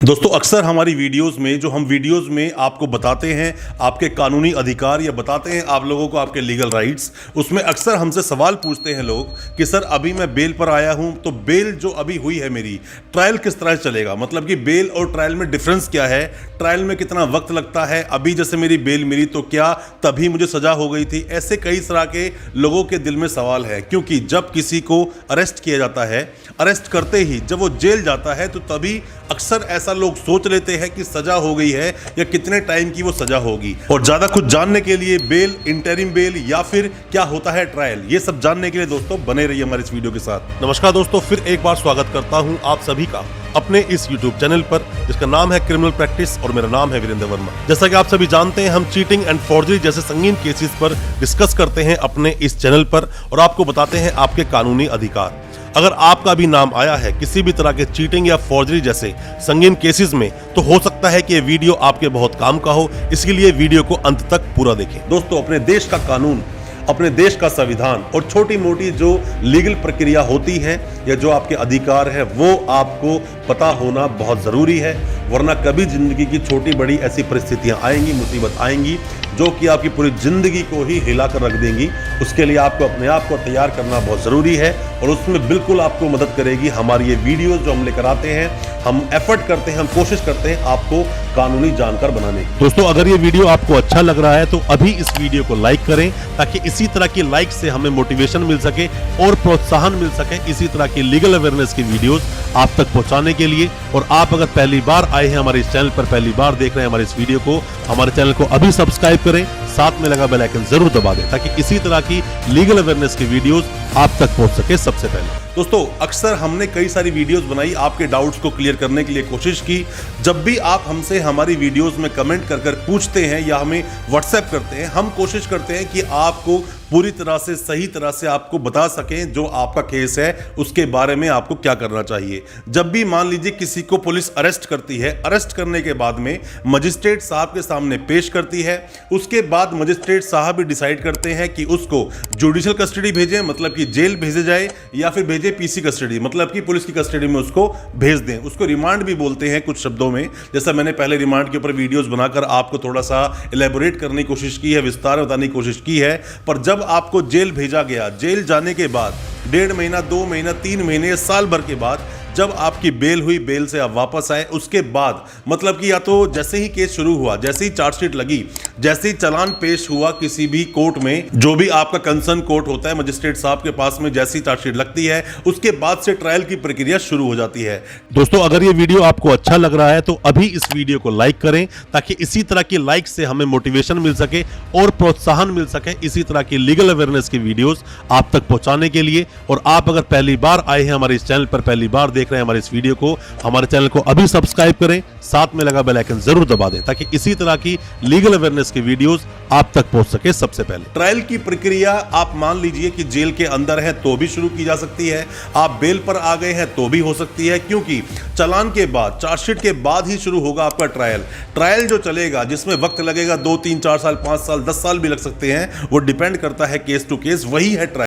दोस्तों अक्सर हमारी वीडियोस में जो हम वीडियोस में आपको बताते हैं आपके कानूनी अधिकार या बताते हैं आप लोगों को आपके लीगल राइट्स, उसमें अक्सर हमसे सवाल पूछते हैं लोग कि सर अभी मैं बेल पर आया हूं तो बेल जो अभी हुई है मेरी ट्रायल किस तरह से चलेगा, मतलब कि बेल और ट्रायल में डिफरेंस क्या है, ट्रायल में कितना वक्त लगता है, अभी जैसे मेरी बेल मिली तो क्या तभी मुझे सजा हो गई थी। ऐसे कई तरह के लोगों के दिल में सवाल है, क्योंकि जब किसी को अरेस्ट किया जाता है, अरेस्ट करते ही जब वो जेल जाता है तो तभी अक्सर ऐसा लोग सोच लेते हैं कि सजा हो गई है या कितने टाइम की वो सजा होगी। और ज्यादा कुछ जानने के लिए बेल, इंटरिम बेल या फिर क्या होता है ट्रायल, ये सब जानने के लिए दोस्तों बने रहिए हमारे इस वीडियो के साथ। नमस्कार दोस्तों, फिर एक बार स्वागत करता हूं आप सभी का अपने इस YouTube चैनल पर जिसका नाम है क्रिमिनल प्रैक्टिस और मेरा नाम है वीरेंद्र वर्मा। जैसा कि आप सभी जानते हैं, हम चीटिंग एंड फॉर्जरी जैसे संगीन केसेस पर डिस्कस करते हैं अपने इस चैनल पर और आपको बताते हैं आपके कानूनी अधिकार। अगर आपका भी नाम आया है किसी भी तरह के चीटिंग या फॉर्जरी जैसे संगीन केसेस में, तो हो सकता है कि ये वीडियो आपके बहुत काम का हो, इसलिए वीडियो को अंत तक पूरा देखें। दोस्तों, अपने देश का कानून, अपने देश का संविधान और छोटी मोटी जो लीगल प्रक्रिया होती है या जो आपके अधिकार है वो आपको पता होना बहुत ज़रूरी है, वरना कभी ज़िंदगी की छोटी बड़ी ऐसी परिस्थितियां आएंगी, मुसीबत आएंगी जो कि आपकी पूरी ज़िंदगी को ही हिला कर रख देंगी। उसके लिए आपको अपने आप को तैयार करना बहुत ज़रूरी है और उसमें बिल्कुल आपको मदद करेगी हमारी ये वीडियोज़ जो हम लेकर आते हैं। हम एफर्ट करते हैं, हम कोशिश करते हैं आपको कानूनी जानकार बनाने की। दोस्तों, अगर ये वीडियो आपको अच्छा लग रहा है तो अभी इस वीडियो को लाइक करें ताकि इसी तरह की लाइक से हमें मोटिवेशन मिल सके और प्रोत्साहन मिल सके इसी तरह की लीगल अवेयरनेस की वीडियोस आप तक पहुंचाने के लिए। और आप अगर पहली बार आए हैं हमारे इस चैनल पर, पहली बार देख रहे हैं हमारे इस वीडियो को, हमारे चैनल को अभी सब्सक्राइब करें, साथ में लगा बेल आइकन जरूर दबा दें ताकि इसी तरह की लीगल अवेयरनेस की वीडियोस आप तक पहुंच सके सबसे पहले। दोस्तों, अक्सर हमने कई सारी वीडियोस बनाई, आपके डाउट्स को क्लियर करने के लिए कोशिश की। जब भी आप हमसे हमारी वीडियोस में कमेंट कर पूछते हैं या हमें व्हाट्सएप करते हैं, हम कोशिश करते हैं कि आपको पूरी तरह से सही तरह से आपको बता सकें जो आपका केस है उसके बारे में आपको क्या करना चाहिए। जब भी मान लीजिए किसी को पुलिस अरेस्ट करती है, अरेस्ट करने के बाद में मजिस्ट्रेट साहब के सामने पेश करती है, उसके बाद मजिस्ट्रेट साहब भी डिसाइड करते हैं कि उसको जुडिशियल कस्टडी भेजें, मतलब कि जेल भेजे जाए, या फिर भेजे पीसी कस्टडी, मतलब कि पुलिस की कस्टडी में उसको भेज दें। उसको रिमांड भी बोलते हैं कुछ शब्दों में, जैसा मैंने पहले रिमांड के ऊपर वीडियोस बनाकर आपको थोड़ा सा इलेबोरेट करने की कोशिश की है, विस्तार बताने की कोशिश की है। पर जब आपको जेल भेजा गया, जेल जाने के बाद 1.5 महीना, 2 महीना, 3 महीने या साल भर के बाद जब आपकी बेल हुई, बेल से आप वापस आए, उसके बाद मतलब कि या तो जैसे ही केस शुरू हुआ, जैसे ही चार्जशीट लगी, जैसे ही चालान पेश हुआ किसी भी कोर्ट में, जो भी आपका कंसर्न कोर्ट होता है मजिस्ट्रेट साहब के पास में, जैसी चार्जशीट लगती है उसके बाद से ट्रायल की प्रक्रिया शुरू हो जाती है। दोस्तों, अगर ये वीडियो आपको अच्छा लग रहा है तो अभी इस वीडियो को लाइक करें ताकि इसी तरह की लाइक से हमें मोटिवेशन मिल सके और प्रोत्साहन मिल सके इसी तरह की लीगल अवेयरनेस की वीडियोस आप तक पहुंचाने के लिए। और आप अगर पहली बार आए हैं हमारे इस चैनल पर, पहली बार देख रहे हैं हमारे इस वीडियो को, हमारे चैनल को अभी सब्सक्राइब करें, साथ में लगा बेल आइकन जरूर दबा दें ताकि इसी तरह की लीगल अवेयरनेस की वीडियोस आप तक पहुंच सके सबसे पहले। ट्रायल की प्रक्रिया आप मान लीजिए कि जेल के अंदर है तो भी शुरू की जा सकती है, आप बेल पर आ गए हैं तो भी हो सकती है, क्योंकि चालान के बाद, चार्जशीट के बाद ही शुरू होगा आपका ट्रायल। ट्रायल जो चलेगा जिसमें वक्त लगेगा 2, 3, 4 साल, 5 साल, 10 साल भी लग सकते हैं, वो डिपेंड करता है केस टू केस, वही है ट्रायल।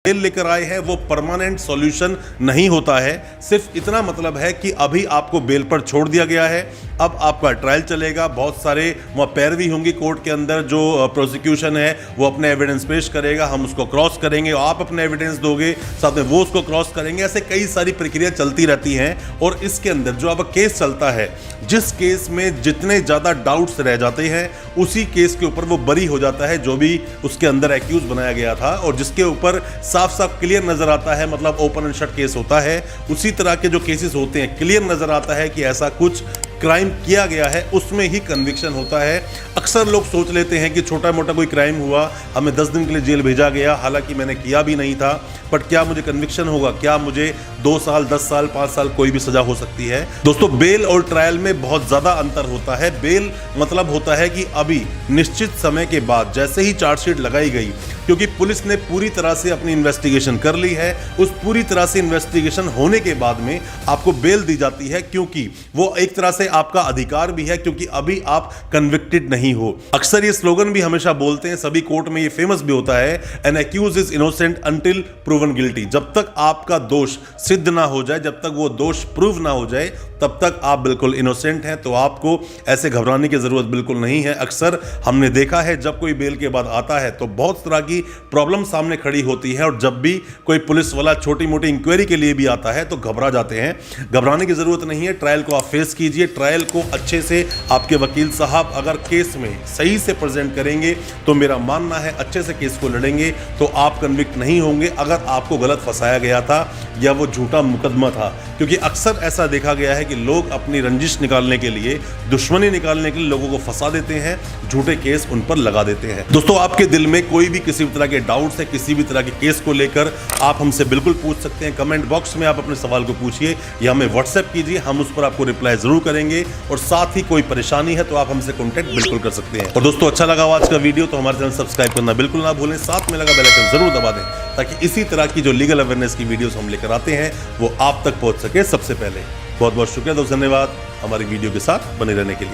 बेल लेकर आए हैं वो परमानेंट सॉल्यूशन नहीं होता है, सिर्फ इतना मतलब है कि अभी आपको बेल पर छोड़ दिया गया है, अब आपका ट्रायल चलेगा, बहुत सारे वहाँ पैरवी होंगी कोर्ट के अंदर, जो प्रोसिक्यूशन है वो अपने एविडेंस पेश करेगा, हम उसको क्रॉस करेंगे, आप अपने एविडेंस दोगे, साथ में वो उसको क्रॉस करेंगे, ऐसे कई सारी प्रक्रिया चलती रहती हैं। और इसके अंदर जो अब केस चलता है, जिस केस में जितने ज़्यादा डाउट्स रह जाते हैं उसी केस के ऊपर वो बरी हो जाता है जो भी उसके अंदर एक्यूज बनाया गया था, और जिसके ऊपर साफ साफ क्लियर नजर आता है, मतलब ओपन एंड शट केस होता है, उसी तरह के जो केसेस होते हैं क्लियर नजर आता है कि ऐसा कुछ क्राइम किया गया है, उसमें ही कन्विक्शन होता है। अक्सर लोग सोच लेते हैं कि छोटा मोटा कोई क्राइम हुआ, हमें 10 दिन के लिए जेल भेजा गया, हालांकि मैंने किया भी नहीं था, बट क्या मुझे कन्विक्शन होगा, क्या मुझे 2 साल, 10 साल, 5 साल कोई भी सजा हो सकती है। दोस्तों, बेल और ट्रायल में बहुत ज़्यादा अंतर होता है। बेल मतलब होता है कि अभी निश्चित समय के बाद जैसे ही चार्जशीट लगाई गई, क्योंकि पुलिस ने पूरी तरह से अपनी इन्वेस्टिगेशन कर ली है, उस पूरी तरह से इन्वेस्टिगेशन होने के बाद में आपको बेल दी जाती है, क्योंकि वो एक तरह से आपका अधिकार भी है, क्योंकि अभी आप कन्विक्टेड नहीं हो। अक्सर ये स्लोगन भी हमेशा बोलते हैं, सभी कोर्ट में ये फेमस भी होता है, an accused is innocent until proven guilty. जब तक आपका दोष सिद्ध ना हो जाए, जब तक वो दोष प्रूव ना हो जाए, तब तक आप बिल्कुल इनोसेंट हैं, तो आपको ऐसे घबराने की ज़रूरत बिल्कुल नहीं है। अक्सर हमने देखा है जब कोई बेल के बाद आता है तो बहुत तरह की प्रॉब्लम सामने खड़ी होती है, और जब भी कोई पुलिस वाला छोटी मोटी इंक्वायरी के लिए भी आता है तो घबरा जाते हैं। घबराने की ज़रूरत नहीं है, ट्रायल को आप फेस कीजिए। ट्रायल को अच्छे से आपके वकील साहब अगर केस में सही से प्रेजेंट करेंगे तो मेरा मानना है अच्छे से केस को लड़ेंगे तो आप कन्विक्ट नहीं होंगे अगर आपको गलत फंसाया गया था या वो झूठा मुकदमा था। क्योंकि अक्सर ऐसा देखा गया है कि लोग अपनी रंजिश निकालने के लिए, दुश्मनी निकालने के लिए लोगों को फंसा देते हैं, झूठे केस उन पर लगा देते हैं। दोस्तों, आपके दिल में कोई भी किसी भी तरह के डाउट्स है किसी भी तरह के केस को लेकर, आप हमसे बिल्कुल पूछ सकते हैं। कमेंट बॉक्स में आप अपने सवाल को पूछिए या हमें व्हाट्सएप कीजिए, हम उस पर आपको रिप्लाई जरूर करेंगे। और साथ ही कोई परेशानी है तो आप हमसे कॉन्टैक्ट बिल्कुल कर सकते हैं। और दोस्तों, अच्छा लगा आज का वीडियो तो हमारे चैनल सब्सक्राइब करना बिल्कुल ना भूलें, साथ में लगा बेल आइकन जरूर दबा दें ताकि इसी तरह की जो लीगल अवेयरनेस की वीडियोस हम लेकर आते हैं वो आप तक पहुंच सके सबसे पहले। बहुत बहुत शुक्रिया दोस्तों, धन्यवाद हमारी वीडियो के साथ बने रहने के लिए।